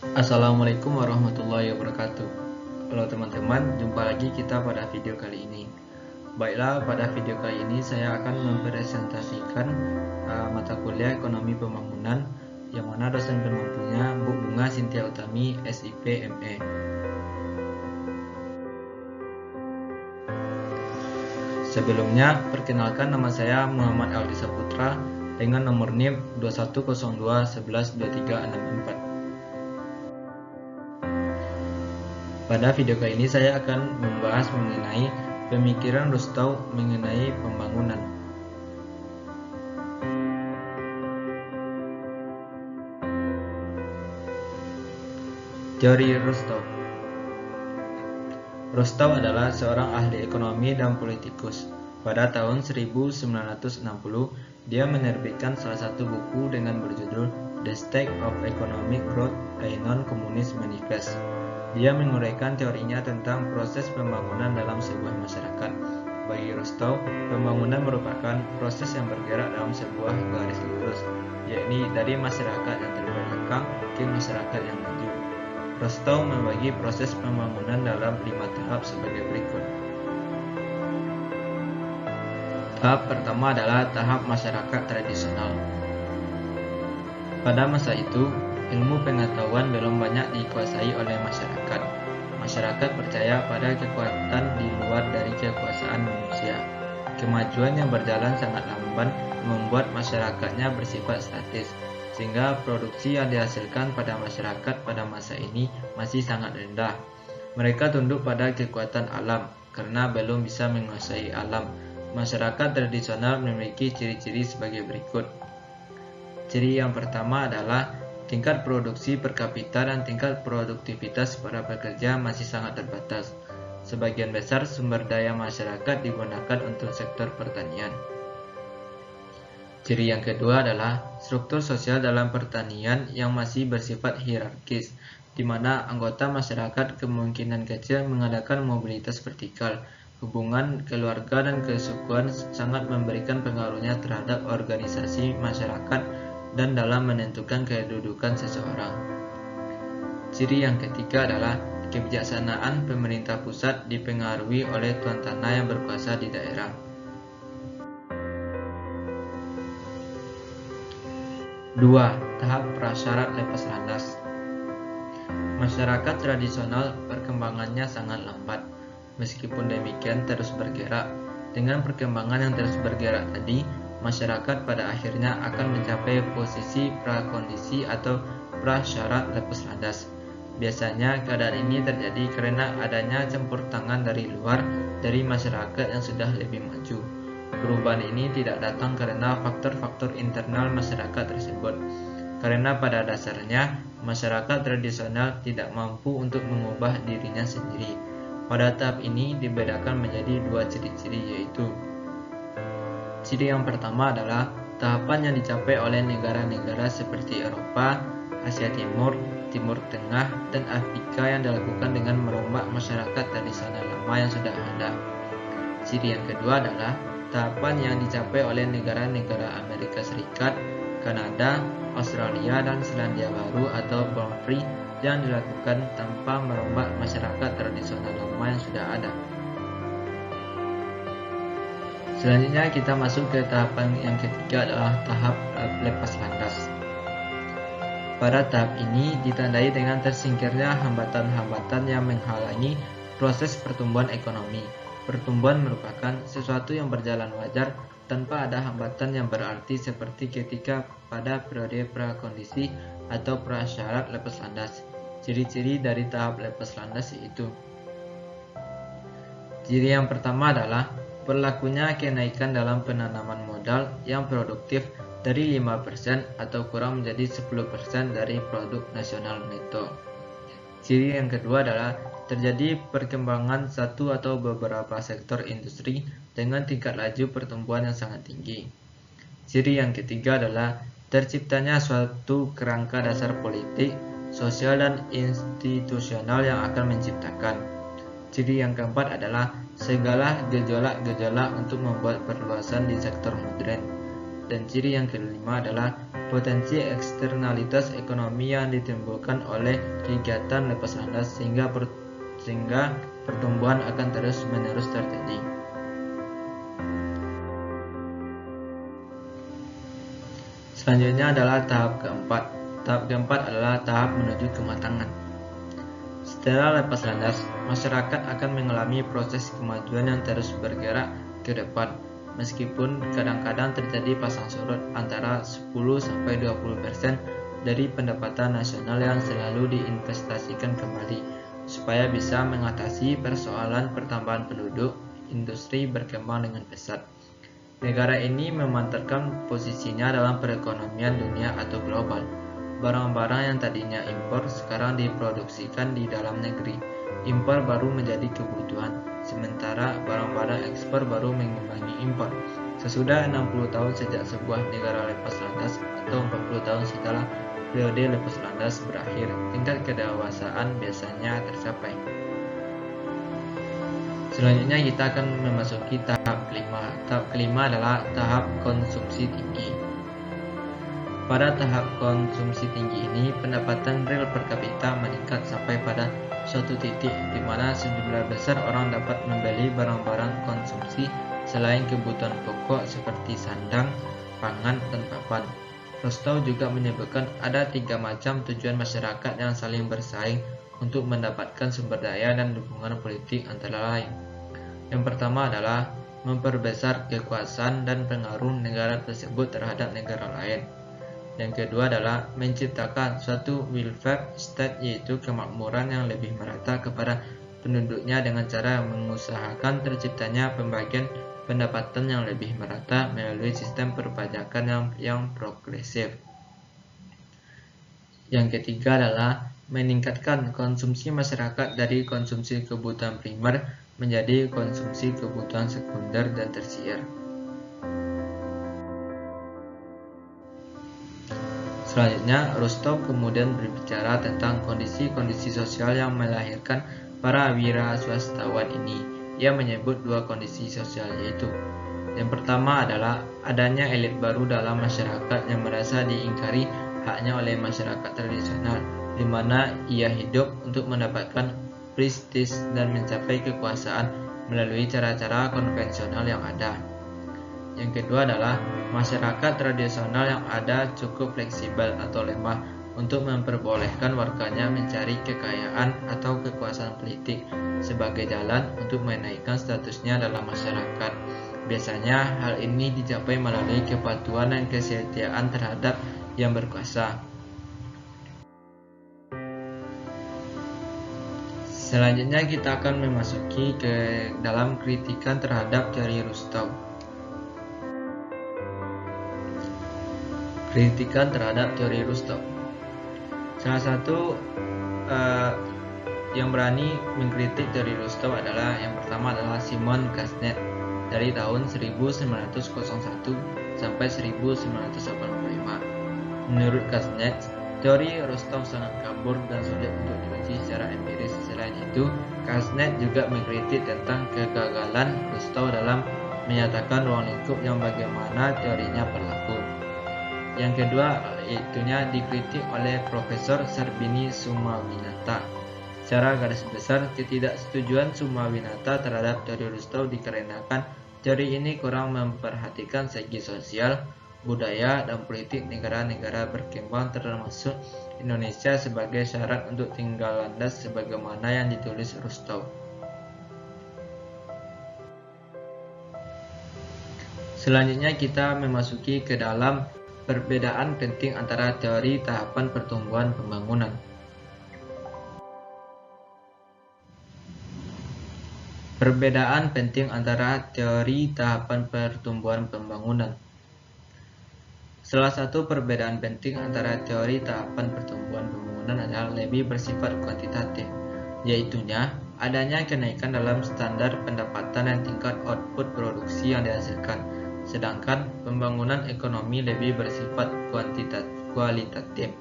Assalamualaikum warahmatullahi wabarakatuh. Halo teman-teman, jumpa lagi kita pada video kali ini. Baiklah, pada video kali ini saya akan mempresentasikan mata kuliah Ekonomi Pembangunan yang mana dosen penampunya Bu Bunga Sintia Utami, SIP ME. Sebelumnya, perkenalkan nama saya Muhammad Aldi Saputra dengan nomor NIM 2102112364. Pada video kali ini saya akan membahas mengenai pemikiran Rostow mengenai pembangunan. Teori Rostow. Rostow adalah seorang ahli ekonomi dan politikus. Pada tahun 1960, dia menerbitkan salah satu buku dengan berjudul The State of Economic Growth, a Non-Communist Manifest. Dia menguraikan teorinya tentang proses pembangunan dalam sebuah masyarakat. Bagi Rostow, pembangunan merupakan proses yang bergerak dalam sebuah garis lurus, yakni dari masyarakat yang terbelakang ke masyarakat yang maju. Rostow membagi proses pembangunan dalam 5 tahap sebagai berikut. Tahap pertama adalah tahap masyarakat tradisional. Pada masa itu, ilmu pengetahuan belum banyak dikuasai oleh masyarakat. Masyarakat percaya pada kekuatan di luar dari kekuasaan manusia. Kemajuan yang berjalan sangat lamban membuat masyarakatnya bersifat statis, sehingga produksi yang dihasilkan pada masyarakat pada masa ini masih sangat rendah. Mereka tunduk pada kekuatan alam karena belum bisa menguasai alam. Masyarakat tradisional memiliki ciri-ciri sebagai berikut. Ciri yang pertama adalah tingkat produksi per kapita dan tingkat produktivitas para pekerja masih sangat terbatas. Sebagian besar sumber daya masyarakat digunakan untuk sektor pertanian. Ciri yang kedua adalah struktur sosial dalam pertanian yang masih bersifat hierarkis, di mana anggota masyarakat kemungkinan kecil mengadakan mobilitas vertikal. Hubungan keluarga dan kesukuan sangat memberikan pengaruhnya terhadap organisasi masyarakat dan dalam menentukan kedudukan seseorang. Ciri yang ketiga adalah kebijaksanaan pemerintah pusat dipengaruhi oleh tuan tanah yang berkuasa di daerah. 2. Tahap prasyarat lepas landas. Masyarakat tradisional perkembangannya sangat lambat. Meskipun demikian terus bergerak. Dengan perkembangan yang terus bergerak tadi, masyarakat pada akhirnya akan mencapai posisi prakondisi atau prasyarat lepas landas. Biasanya keadaan ini terjadi karena adanya campur tangan dari luar dari masyarakat yang sudah lebih maju. Perubahan ini tidak datang karena faktor-faktor internal masyarakat tersebut, karena pada dasarnya masyarakat tradisional tidak mampu untuk mengubah dirinya sendiri. Pada tahap ini dibedakan menjadi 2 ciri-ciri, yaitu ciri yang pertama adalah tahapan yang dicapai oleh negara-negara seperti Eropa, Asia Timur, Timur Tengah, dan Afrika yang dilakukan dengan merombak masyarakat tradisional lama yang sudah ada. Ciri yang kedua adalah tahapan yang dicapai oleh negara-negara Amerika Serikat, Kanada, Australia, dan Selandia Baru atau Born Free yang dilakukan tanpa merombak masyarakat tradisional lama yang sudah ada. Selanjutnya kita masuk ke tahapan yang ketiga adalah tahap lepas landas. Pada tahap ini ditandai dengan tersingkirnya hambatan-hambatan yang menghalangi proses pertumbuhan ekonomi. Pertumbuhan merupakan sesuatu yang berjalan wajar tanpa ada hambatan yang berarti seperti ketika pada periode prakondisi atau prasyarat lepas landas. Ciri-ciri dari tahap lepas landas yaitu: ciri yang pertama adalah berlakunya kenaikan dalam penanaman modal yang produktif dari 5% atau kurang menjadi 10% dari produk nasional neto. Ciri yang kedua adalah terjadi perkembangan satu atau beberapa sektor industri dengan tingkat laju pertumbuhan yang sangat tinggi. Ciri yang ketiga adalah terciptanya suatu kerangka dasar politik, sosial, dan institusional yang akan menciptakan. Ciri yang keempat adalah segala gejolak-gejolak untuk membuat perluasan di sektor modern. Dan ciri yang kelima adalah potensi eksternalitas ekonomi yang ditimbulkan oleh kegiatan lepas landas sehingga pertumbuhan akan terus-menerus terjadi. Selanjutnya adalah tahap keempat. Tahap keempat adalah tahap menuju kematangan. Setelah lepas landas, masyarakat akan mengalami proses kemajuan yang terus bergerak ke depan. Meskipun kadang-kadang terjadi pasang surut antara 10-20% dari pendapatan nasional yang selalu diinvestasikan kembali, supaya bisa mengatasi persoalan pertambahan penduduk, industri berkembang dengan pesat. Negara ini memantapkan posisinya dalam perekonomian dunia atau global. Barang-barang yang tadinya impor sekarang diproduksikan di dalam negeri. Impor baru menjadi kebutuhan, sementara barang-barang ekspor baru mengimbangi impor. Sesudah 60 tahun sejak sebuah negara lepas landas atau 40 tahun setelah periode lepas landas berakhir, tingkat kedewasaan biasanya tercapai. Selanjutnya kita akan memasuki tahap kelima. Tahap kelima adalah tahap konsumsi tinggi. Pada tahap konsumsi tinggi ini, pendapatan real per kapita meningkat sampai pada suatu titik di mana sejumlah besar orang dapat membeli barang-barang konsumsi selain kebutuhan pokok seperti sandang, pangan, dan papan. Rostow juga menyebutkan ada 3 macam tujuan masyarakat yang saling bersaing untuk mendapatkan sumber daya dan dukungan politik antara lain. Yang pertama adalah memperbesar kekuasaan dan pengaruh negara tersebut terhadap negara lain. Yang kedua adalah menciptakan suatu welfare state, yaitu kemakmuran yang lebih merata kepada penduduknya dengan cara mengusahakan terciptanya pembagian pendapatan yang lebih merata melalui sistem perpajakan yang progresif. Yang ketiga adalah meningkatkan konsumsi masyarakat dari konsumsi kebutuhan primer menjadi konsumsi kebutuhan sekunder dan tersier. Selanjutnya, Rostow kemudian berbicara tentang kondisi-kondisi sosial yang melahirkan para wira swastawan ini. Ia menyebut 2 kondisi sosial, yaitu yang pertama adalah adanya elit baru dalam masyarakat yang merasa diingkari haknya oleh masyarakat tradisional, di mana ia hidup untuk mendapatkan prestis dan mencapai kekuasaan melalui cara-cara konvensional yang ada. Yang kedua adalah masyarakat tradisional yang ada cukup fleksibel atau lemah untuk memperbolehkan warganya mencari kekayaan atau kekuasaan politik sebagai jalan untuk menaikkan statusnya dalam masyarakat. Biasanya hal ini dicapai melalui kepatuhan dan kesetiaan terhadap yang berkuasa. Selanjutnya kita akan memasuki ke dalam kritikan terhadap teori Rostow. Kritikan terhadap teori Rostow. Salah satu yang berani mengkritik teori Rostow adalah yang pertama adalah Simon Kastner dari tahun 1901 sampai 1985. Menurut Kastner, teori Rostow sangat kabur dan sulit untuk diuji secara empiris. Selain itu, Kastner juga mengkritik tentang kegagalan Rostow dalam menyatakan ruang lingkup yang bagaimana teorinya berlaku. Yang kedua, itunya dikritik oleh Profesor Sarbini Sumawinata. Secara garis besar, ketidaksetujuan Sumawinata terhadap teori Rostow dikarenakan teori ini kurang memperhatikan segi sosial, budaya, dan politik negara-negara berkembang termasuk Indonesia sebagai syarat untuk tinggal landas sebagaimana yang ditulis Rostow. Selanjutnya kita memasuki ke dalam perbedaan penting antara teori tahapan pertumbuhan pembangunan. Perbedaan penting antara teori tahapan pertumbuhan pembangunan. Salah satu perbedaan penting antara teori tahapan pertumbuhan pembangunan adalah lebih bersifat kuantitatif, yaitunya adanya kenaikan dalam standar pendapatan dan tingkat output produksi yang dihasilkan. Sedangkan pembangunan ekonomi lebih bersifat kualitatif,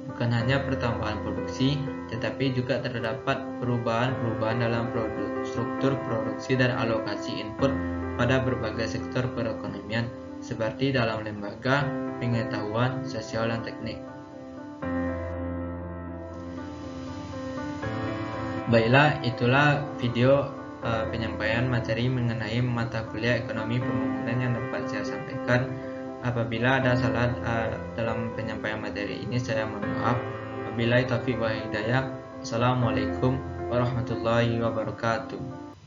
bukan hanya pertambahan produksi, tetapi juga terdapat perubahan-perubahan dalam struktur produksi dan alokasi input pada berbagai sektor perekonomian, seperti dalam lembaga pengetahuan sosial dan teknik. Baiklah, itulah video penyampaian materi mengenai mata kuliah ekonomi pembangunan yang dapat saya sampaikan. Apabila ada salah dalam penyampaian materi ini, saya mohon maaf. Wabillahi taufiq wal hidayah. Assalamualaikum warahmatullahi wabarakatuh.